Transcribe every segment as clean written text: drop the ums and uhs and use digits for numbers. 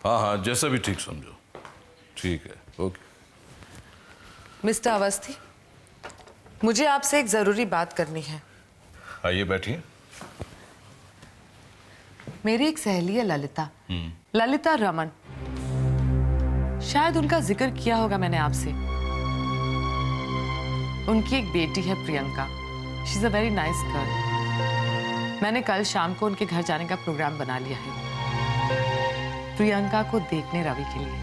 हाँ हाँ, जैसा भी ठीक समझो। ठीक है, ओके। मिस्टर अवस्थी, मुझे आपसे एक जरूरी बात करनी है। आइए बैठिए। मेरी एक सहेली है ललिता, ललिता रमन। शायद उनका जिक्र किया होगा मैंने आपसे। उनकी एक बेटी है Priyanka. She is a very nice girl. मैंने कल शाम को उनके घर जाने का प्रोग्राम बना लिया है, प्रियंका को देखने रवि के लिए।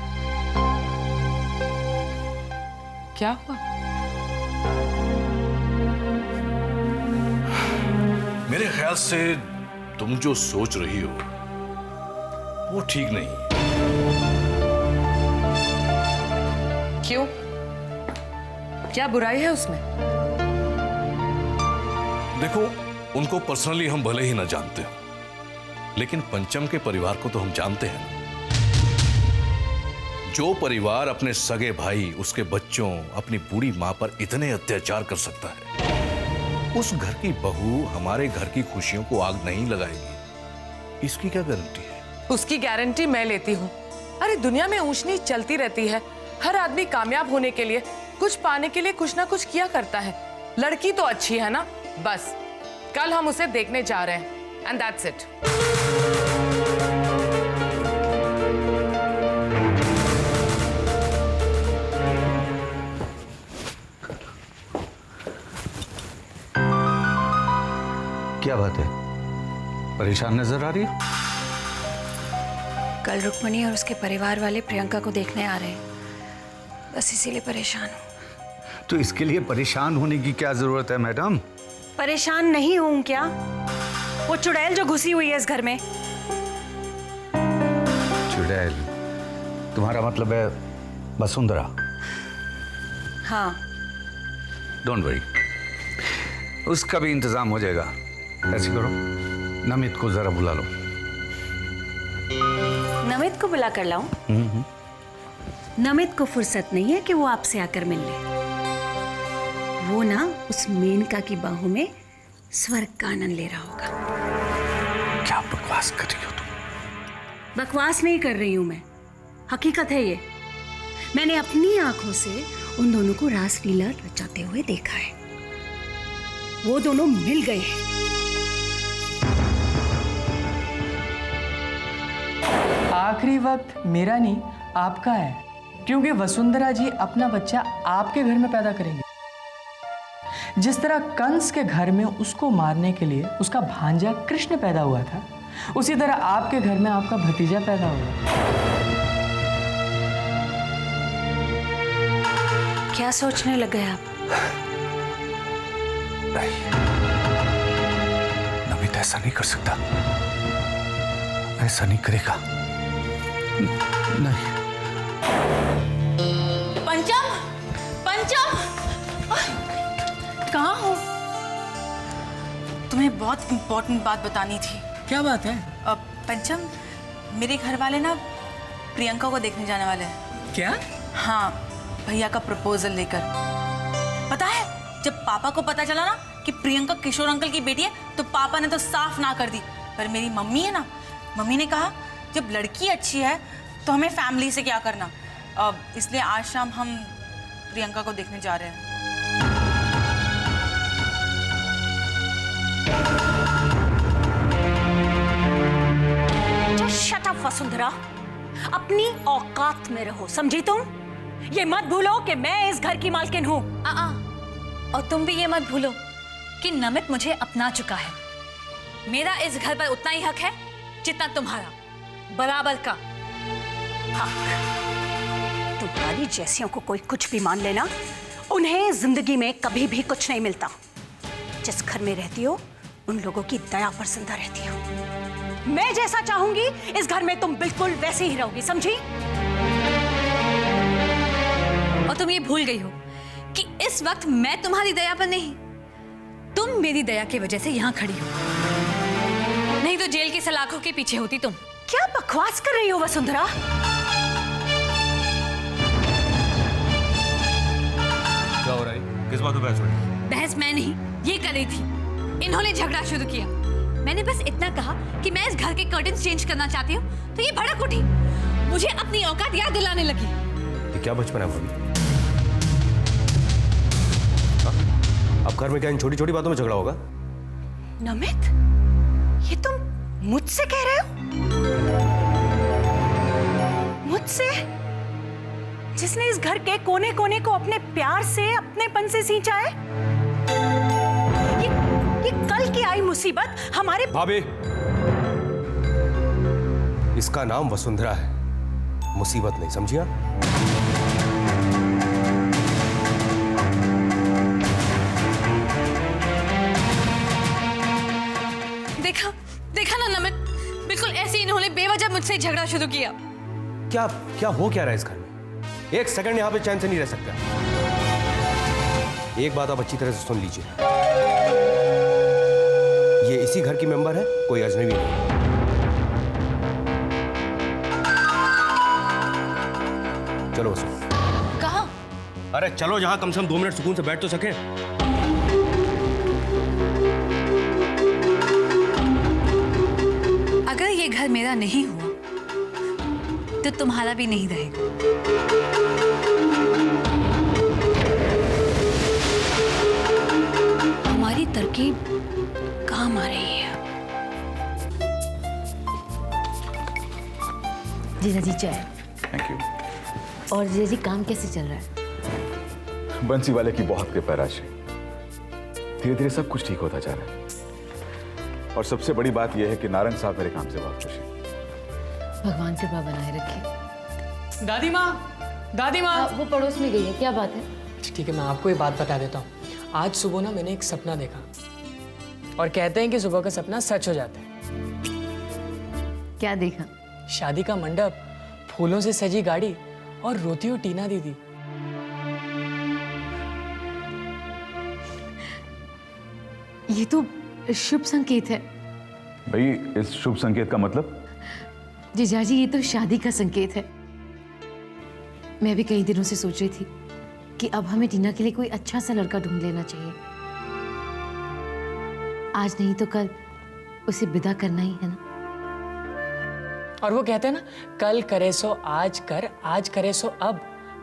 क्या हुआ? मेरे ख्याल से तुम जो सोच रही हो वो ठीक नहीं है। क्यों? क्या बुराई है उसमें? देखो, उनको पर्सनली हम भले ही ना जानते हो, लेकिन पंचम के परिवार को तो हम जानते हैं। जो परिवार अपने सगे भाई, उसके बच्चों, अपनी बूढ़ी मां पर इतने अत्याचार कर सकता है, उस घर की बहू हमारे घर की खुशियों को आग नहीं लगाएगी, इसकी क्या गारंटी है? उसकी गारंटी मैं लेती हूँ। अरे दुनिया में ऊंच नीच चलती रहती है। हर आदमी कामयाब होने के लिए, कुछ पाने के लिए कुछ ना कुछ किया करता है। लड़की तो अच्छी है ना, बस कल हम उसे देखने जा रहे हैं एंड दैट्स इट। क्या बात है? परेशान नजर आ रही है? कल रुक्मणी और उसके परिवार वाले प्रियंका को देखने आ रहे हैं, बस इसीलिए परेशान हूँ। तो इसके लिए परेशान होने की क्या जरूरत है मैडम? परेशान नहीं हूँ क्या? वो चुड़ैल जो घुसी हुई है इस घर में। चुड़ैल? तुम्हारा मतलब है वसुंधरा? हाँ। डोंट वरी, उसका भी इंतजाम हो जाएगा। ऐसे करो, नमित को जरा बुला लो। नमित को बुला कर लाऊं? नमित को फुर्सत नहीं है कि वो आपसे आकर मिल ले। वो ना उस मेनका की बाहों में स्वर्ग का आनंद ले रहा होगा। क्या बकवास कर रही हो तुम? बकवास नहीं कर रही हूं मैं, हकीकत है ये। मैंने अपनी आंखों से उन दोनों को रासलीला रचाते हुए देखा है। वो दोनों मिल गए हैं। आखिरी वक्त मेरा नहीं आपका है, क्योंकि वसुंधरा जी अपना बच्चा आपके घर में पैदा करेंगे। जिस तरह कंस के घर में उसको मारने के लिए उसका भांजा कृष्ण पैदा हुआ था, उसी तरह आपके घर में आपका भतीजा पैदा हुआ। क्या सोचने लग गए आप? नहीं, नमित ऐसा नहीं कर सकता, ऐसा नहीं करेगा। नहीं। पंचम, पंचम, कहाँ हो? तुम्हें बहुत इंपॉर्टेंट बात बतानी थी। क्या बात है? पंचम, मेरे घर वाले ना प्रियंका को देखने जाने वाले हैं। क्या? हाँ, भैया का प्रपोजल लेकर। पता है, जब पापा को पता चला ना कि प्रियंका किशोर अंकल की बेटी है, तो पापा ने तो साफ ना कर दी। पर मेरी मम्मी है ना, मम्मी ने कहा जब लड़की अच्छी है तो हमें फैमिली से क्या करना। इसलिए आज शाम हम प्रियंका को देखने जा रहे हैं। शट अप वसुंधरा, अपनी औकात में रहो, समझी तुम? ये मत भूलो कि मैं इस घर की मालकिन हूँ। और तुम भी ये मत भूलो कि नमित मुझे अपना चुका है। मेरा इस घर पर उतना ही हक है जितना तुम्हारा, बराबर का हक। तुम्हारी जैसियों को कोई कुछ भी मान लेना, उन्हें जिंदगी में कभी भी कुछ नहीं मिलता। जिस घर में रहती हो, उन लोगों की दया पर जिंदा रहती हो। मैं जैसा चाहूंगी इस घर में तुम बिल्कुल वैसे ही रहोगी, समझी? और तुम ये भूल गई हो कि इस वक्त मैं तुम्हारी दया पर नहीं, तुम मेरी दया की वजह से यहाँ खड़ी हो। नहीं तो जेल की सलाखों के पीछे होती तुम। क्या बकवास कर रही हो वसुंधरा? क्या हो रहा है? किस बात पे बहस हो रही है? बहस मैं नहीं, ये कर रही थी। इन्होंने झगड़ा शुरू किया। मैंने बस इतना कहा कि मैं इस घर के कर्टन चेंज करना चाहती हूँ, तो ये भड़क उठी। मुझे अपनी औकात याद दिलाने लगी। ये क्या बचपन है भाभी? अब घर में क्या इन छोटी छोटी बातों में झगड़ा होगा? नमित, ये तुम मुझसे कह रहे हो? मुझसे, जिसने इस घर के कोने कोने को अपने प्यार से, अपनेपन से सींचा है? ये कल की आई मुसीबत हमारे... भाभी, इसका नाम वसुंधरा है, मुसीबत नहीं, समझिया? देखा देखा ना नमित, बिल्कुल ऐसे इन्होंने बेवजह मुझसे झगड़ा शुरू किया। क्या क्या हो क्या रहा है इस घर में? एक सेकंड यहां पे चैन से नहीं रह सकता। एक बात आप अच्छी तरह से सुन लीजिए, ये इसी घर की मेंबर है, कोई अजनबी नहीं। चलो वसु। कहाँ? अरे चलो, जहां कम से कम 2 मिनट सुकून से बैठ तो सके। अगर ये घर मेरा नहीं हुआ तो तुम्हारा भी नहीं रहेगा। हमारी तरकीब काम आ रही है। जीजा जी चाय। Thank you. और जीजा जी काम कैसे चल रहा है? बंसी वाले की बहुत कृपा राशि, धीरे धीरे सब कुछ ठीक होता जा रहा है। और सबसे बड़ी बात यह है कि नारंग साहब मेरे काम से बहुत खुश है। भगवान कृपा बनाए रखे। दादी माँ, दादी माँ। वो पड़ोस में गई है, क्या बात है? ठीक है, मैं आपको ये बात बता देता हूँ। आज सुबह ना मैंने एक सपना देखा और कहते हैं कि सुबह का सपना सच हो जाता है। क्या देखा? शादी का मंडप, फूलों से सजी गाड़ी और रोती हुई टीना दीदी। ये तो शुभ संकेत है। भाई, इस शुभ संकेत का मतलब? जीजाजी, ये तो शादी का संकेत है। मैं भी कई दिनों से सोच रही थी कि अब हमें टीना के लिए कोई अच्छा सा लड़का ढूंढ लेना चाहिए। आज नहीं तो कल उसे विदा करना ही है ना। और वो कहते हैं ना, कल करे सो आज कर, आज करे सो अब,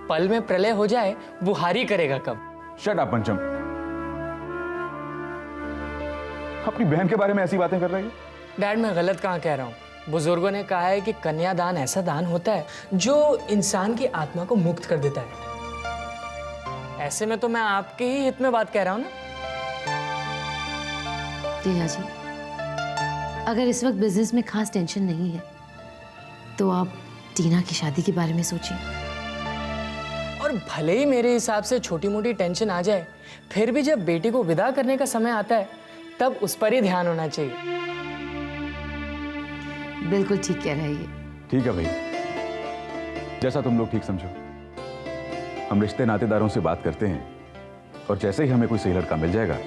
पल में प्रलय हो जाए बुहारी करेगा कब। शट अप पंचम, अपनी बहन के बारे में ऐसी बातें कर रही है। डैड, मैं गलत कहाँ कह रहा हूँ? बुजुर्गों ने कहा है कि कन्यादान ऐसा दान होता है जो इंसान की आत्मा को मुक्त कर देता है। ऐसे में तो मैं आपके ही हित में बात कह रहा हूँ ना। जीजाजी, अगर इस वक्त बिजनेस में खास टेंशन नहीं है तो आप टीना की शादी के बारे में सोचिए। और भले ही मेरे हिसाब से छोटी मोटी टेंशन आ जाए, फिर भी जब बेटी को विदा करने का समय आता है तब उस पर ही ध्यान होना चाहिए। बिल्कुल ठीक कह रहे हैं। ठीक है भाई, जैसा तुम लोग ठीक समझो। हम रिश्ते नातेदारों से बात करते हैं और जैसे ही हमें कोई सही लड़का मिल जाएगा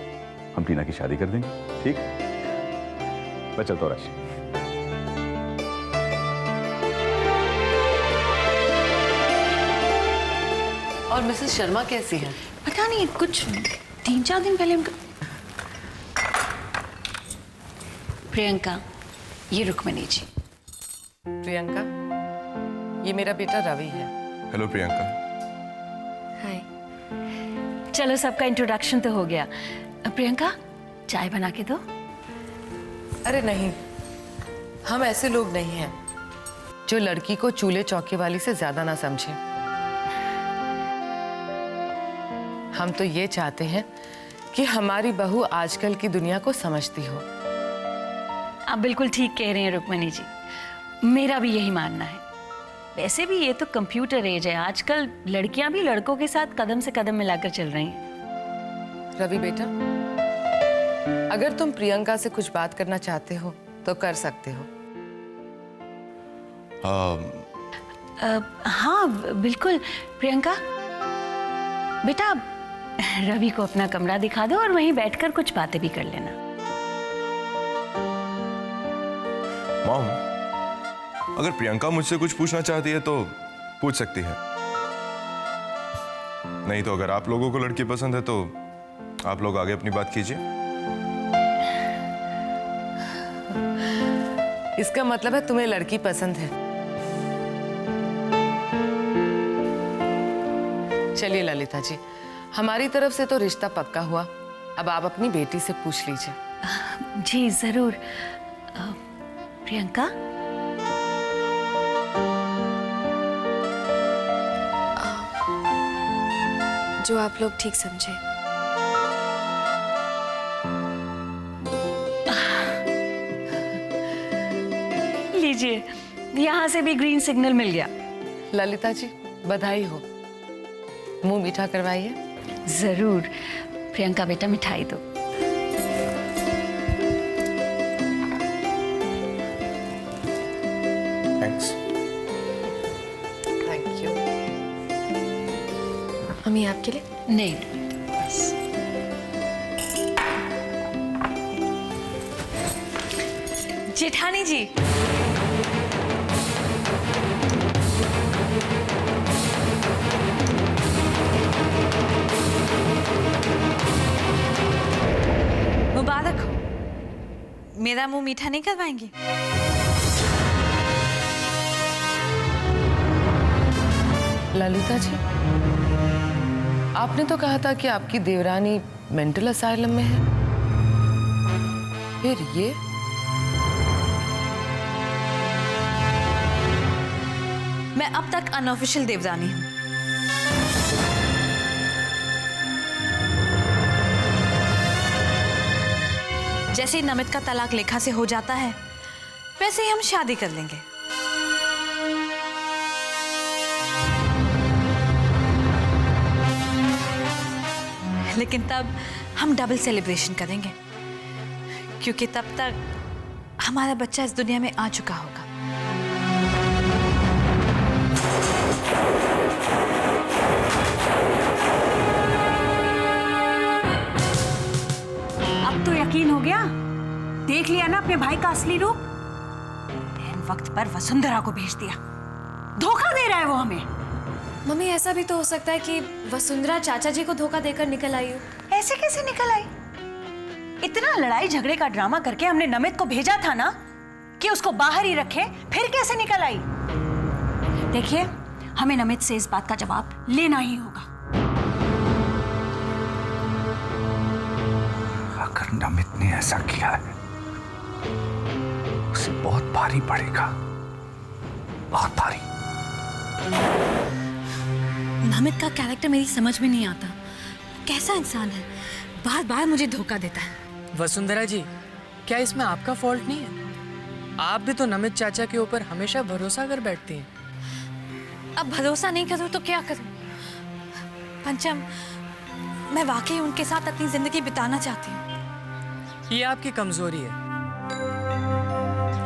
हम टीना की शादी कर देंगे। ठीक? मैं चलता हूं राशि। और मिसेस शर्मा कैसी है? पता नहीं, कुछ 3-4 दिन पहले उनका... प्रियंका, ये रुक्मिणी जी। प्रियंका, ये मेरा बेटा रवि है। हेलो प्रियंका। हाय। चलो, सबका इंट्रोडक्शन तो हो गया। प्रियंका, चाय बना के दो। अरे नहीं, हम ऐसे लोग नहीं हैं जो लड़की को चूल्हे चौके वाली से ज्यादा ना समझे। हम तो ये चाहते हैं कि हमारी बहू आजकल की दुनिया को समझती हो। आप बिल्कुल ठीक कह रही हैं रुक्मिणी जी, मेरा भी यही मानना है। वैसे भी ये तो कंप्यूटर एज है, आजकल लड़कियां भी लड़कों के साथ कदम से कदम मिलाकर चल रही हैं। रवि बेटा, अगर तुम प्रियंका से कुछ बात करना चाहते हो तो कर सकते हो। हाँ बिल्कुल। प्रियंका बेटा, रवि को अपना कमरा दिखा दो और वहीं बैठकर कुछ बातें भी कर लेना। मॉम, अगर प्रियंका मुझसे कुछ पूछना चाहती है तो पूछ सकती है, नहीं तो अगर आप लोगों को लड़की पसंद है तो आप लोग आगे अपनी बात कीजिए। इसका मतलब है तुम्हें लड़की पसंद है। चलिए ललिता जी, हमारी तरफ से तो रिश्ता पक्का हुआ। अब आप अपनी बेटी से पूछ लीजिए। जी जरूर। प्रियंका, जो आप लोग ठीक समझे। लीजिए, यहाँ से भी ग्रीन सिग्नल मिल गया। ललिता जी, बधाई हो। मुंह मीठा करवाइए। जरूर। प्रियंका बेटा, मिठाई दो। थैंक्स। Thank you. मम्मी आपके लिए? नहीं, बस। जेठानी जी, मुबारक हो। मेरा मुंह मीठा नहीं करवाएंगी? ललिता जी, आपने तो कहा था कि आपकी देवरानी मेंटल असाइलम में है, फिर ये? मैं अब तक अनऑफिशियल देवरानी हूं। जैसे ही नमित का तलाक लेखा से हो जाता है, वैसे ही हम शादी कर लेंगे। लेकिन तब हम डबल सेलिब्रेशन करेंगे, क्योंकि तब तक हमारा बच्चा इस दुनिया में आ चुका होगा। अब तो यकीन हो गया? देख लिया ना अपने भाई का असली रूप? ऐन वक्त पर वसुंधरा को भेज दिया। धोखा दे रहा है वो हमें। मम्मी, ऐसा भी तो हो सकता है कि वसुंधरा चाचा जी को धोखा देकर निकल आई हो। ऐसे कैसे निकल आई? इतना लड़ाई झगड़े का ड्रामा करके हमने नमित को भेजा था ना कि उसको बाहर ही रखे, फिर कैसे निकल आई? देखिए, हमें नमित से इस बात का जवाब लेना ही होगा। अगर नमित ने ऐसा किया है, उसे बहुत भारी पड़ेगा, बहुत भारी। नमित का कैरेक्टर मेरी समझ में नहीं आता। कैसा इंसान है, बार बार मुझे धोखा देता है। वसुंधरा जी, क्या इसमें आपका फॉल्ट नहीं है? आप भी तो नमित चाचा के ऊपर हमेशा भरोसा कर बैठती हैं। अब भरोसा नहीं करूं तो क्या करूं? पंचम, मैं वाकई उनके साथ अपनी जिंदगी बिताना चाहती हूँ। ये आपकी कमजोरी है,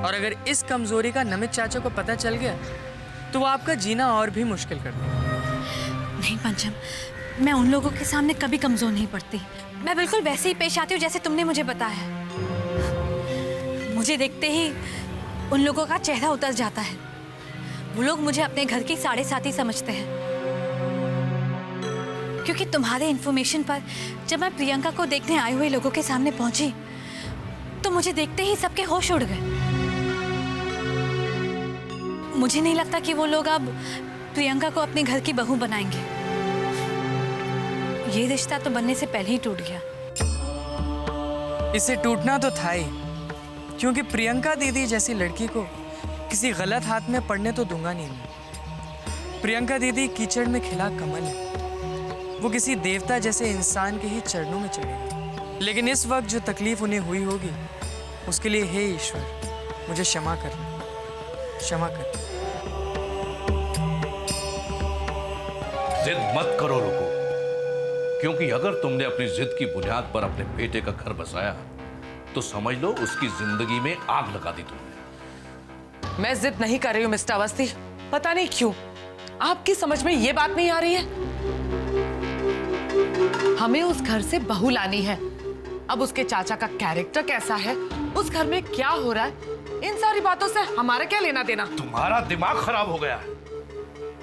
और अगर इस कमजोरी का नमित चाचा को पता चल गया तो वो आपका जीना और भी मुश्किल कर देगा। नहीं पंचम, मैं उन लोगों के सामने कभी कमजोर नहीं पड़ती। मैं बिल्कुल वैसे ही पेश आती हूँ जैसे तुमने मुझे बताया। मुझे देखते ही उन लोगों का चेहरा उतर जाता है। वो लोग मुझे अपने घर की साढ़े साथी समझते हैं, क्योंकि तुम्हारे इन्फॉर्मेशन पर जब मैं प्रियंका को देखने आए हुए लोगों के सामने पहुंची तो मुझे देखते ही सबके होश उड़ गए। मुझे नहीं लगता कि वो लोग अब प्रियंका को अपने घर की बहू बनाएंगे। ये रिश्ता तो बनने से पहले ही टूट गया। इसे टूटना तो था ही, क्योंकि प्रियंका दीदी जैसी लड़की को किसी गलत हाथ में पड़ने तो दूंगा नहीं मैं। प्रियंका दीदी कीचड़ में खिला कमल है, वो किसी देवता जैसे इंसान के ही चरणों में चढ़ेगी। लेकिन इस वक्त जो तकलीफ उन्हें हुई होगी, उसके लिए हे ईश्वर, मुझे क्षमा करना, क्षमा कर। जिद मत करो, रुको, क्योंकि अगर तुमने अपनी जिद की बुनियाद पर अपने बेटे का घर बसाया तो समझ लो उसकी जिंदगी में आग लगा दी तुमने। मैं जिद नहीं कर रही हूँ मिस्टर अवस्थी, पता नहीं क्यों आपकी समझ में ये बात नहीं आ रही है। हमें उस घर से बहू लानी है। अब उसके चाचा का कैरेक्टर कैसा है, उस घर में क्या हो रहा है, इन सारी बातों से हमारा क्या लेना देना। तुम्हारा दिमाग खराब हो गया है।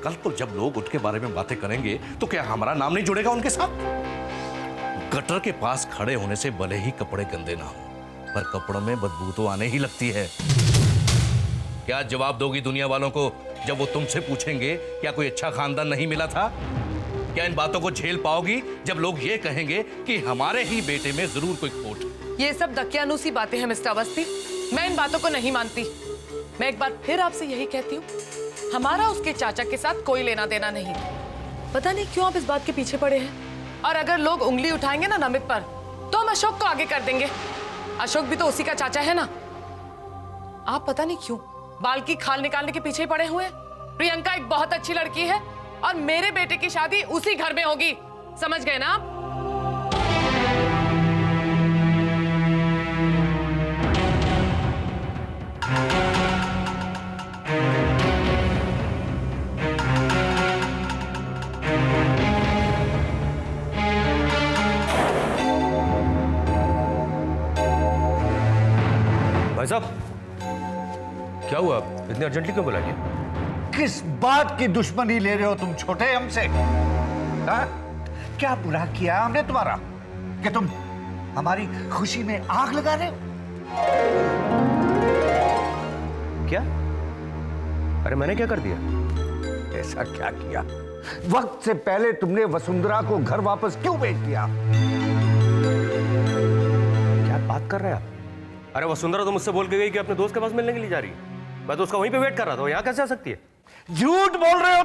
कल को जब लोग उनके बारे में बातें करेंगे तो क्या हमारा नाम नहीं जुड़ेगा उनके साथ? गटर के पास खड़े होने से भले ही कपड़े गंदे ना हो, पर कपड़ों में बदबू तो आने ही लगती है। क्या जवाब दोगी दुनिया वालों को जब वो तुमसे पूछेंगे क्या कोई अच्छा खानदान नहीं मिला था? क्या इन बातों को झेल पाओगी जब लोग ये कहेंगे कि हमारे ही बेटे में जरूर कोई खोट है? ये सब दकियानूसी बातें हैं मिस्टर अवस्थी। मैं इन बातों को नहीं मानती। मैं एक बार फिर आपसे यही कहती हूँ, हमारा उसके चाचा के साथ कोई लेना देना नहीं। पता नहीं क्यों आप इस बात के पीछे पड़े हैं। और अगर लोग उंगली उठाएंगे ना नमित पर, तो हम अशोक को आगे कर देंगे। अशोक भी तो उसी का चाचा है ना। आप पता नहीं क्यों बाल की खाल निकालने के पीछे ही पड़े हुए हैं। प्रियंका एक बहुत अच्छी लड़की है और मेरे बेटे की शादी उसी घर में होगी। समझ गए ना आप? भाई साहब, क्या हुआ? इतने अर्जेंटली क्यों बुला लिया? किस बात की दुश्मनी ले रहे हो तुम छोटे हमसे? हाँ? क्या बुरा किया हमने तुम्हारा कि तुम हमारी खुशी में आग लगा रहे हो? क्या? अरे मैंने क्या कर दिया? ऐसा क्या किया? वक्त से पहले तुमने वसुंधरा को घर वापस क्यों भेज दिया? क्या बात कर रहे हैं आप? अरे वसुंधरा तो मुझसे बोल के गई कि अपने दोस्त के पास मिलने के लिए जा रही है। मैं तो उसका वहीं पे वेट कर रहा था। यहाँ कैसे आ सकती है? झूठ बोल रहे हो